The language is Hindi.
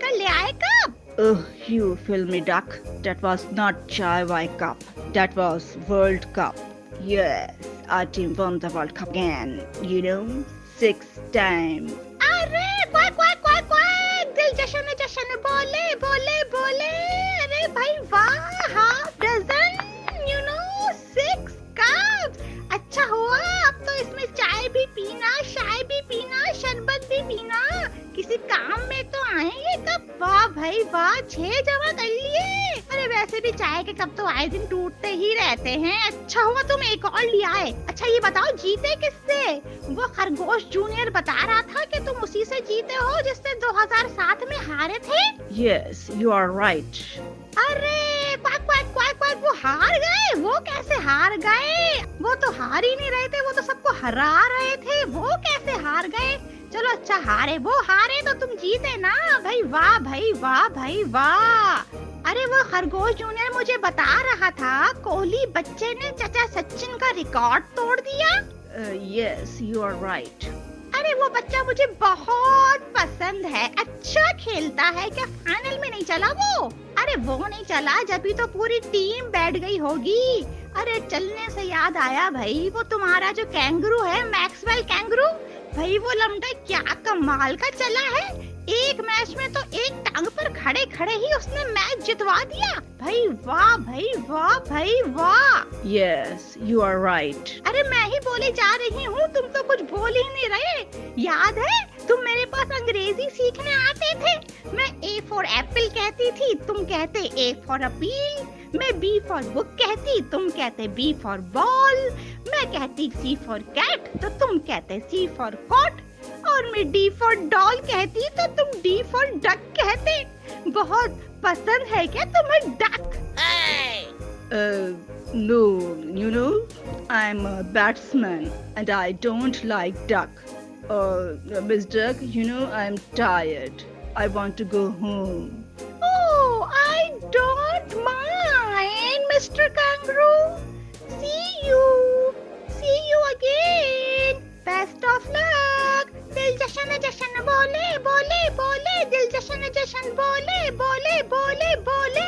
कर ले आए कब? Oh, you filmy duck. That was not Chai Wine Cup. That was World Cup. Yes, our team won the World Cup again. You know, 6 times. अरे क्वाक क्वाक क्वाक क्वाक, दिल जश्न जश्न बोले बोले बोले। अरे भाई वाह, हाफ डजन, 6 कप्स। अच्छा हुआ, अब तो इसमें चाय भी पीना, शाय भी पीना, शरबत भी पीना, किसी काम में तो आएंगे कब। वाह भाई वाह, 6 जमा कर लिए। अरे वैसे भी चाय के कप तो आए दिन टूटते ही रहते हैं। अच्छा हुआ तुम एक और ले आए। अच्छा ये बताओ जीते किससे? वो खरगोश जूनियर बता रहा था कि तुम उसी से जीते हो जिससे 2007 में हारे थे। Yes, you are right. अरे क्वाक क्वाक क्वाक क्वाक, वो हार गए? वो कैसे हार गए? वो तो हार ही नहीं रहे थे, वो तो सबको हरा रहे थे। वो कैसे हार गए? चलो अच्छा हारे, वो हारे तो तुम जीते ना। भाई वाह भाई वाह भाई वाह। अरे वो खरगोश जूनियर मुझे बता रहा था कोहली बच्चे ने चाचा सचिन का रिकॉर्ड तोड़ दिया। Yes, you are right. अरे वो बच्चा मुझे बहुत पसंद है, अच्छा खेलता है। क्या फाइनल में नहीं चला वो? अरे वो नहीं चला जब भी तो पूरी टीम बैठ गई होगी। अरे चलने से याद आया भाई, वो तुम्हारा जो कैंगरू है, मैक्सवेल कैंगरू, भाई वो लम्बा क्या कमाल का चला है। एक मैच में तो एक टांग पर खड़े खड़े ही उसने मैच जितवा दिया। भाई वाह भाई वाह भाई वाह। Yes, you are right. अरे मैं ही बोले जा रही हूँ, तुम तो कुछ बोल ही नहीं रहे। याद है तुम मेरे पास अंग्रेजी सीखने आते थे। मैं A फॉर एप्पल कहती थी, तुम कहते A फॉर अपील। मैं B फॉर बुक कहती, तुम कहते B फॉर बॉल। मैं कहती C फॉर कैट, तो तुम कहते C फॉर कॉट। और मैं D फॉर डॉल कहती तो तुम D फॉर डक कहते। बहुत पसंद है क्या तुम्हें duck? No, you know, I'm a batsman and I don't like duck. Miss Duck, you know, I'm tired. I want to go home. Oh, I don't mind, Mr. Kangaroo. See you again. Best of luck. दिल जश्न जश्न बोले बोले बोले, दिल जश्न जश्न बोले बोले बोले बोले।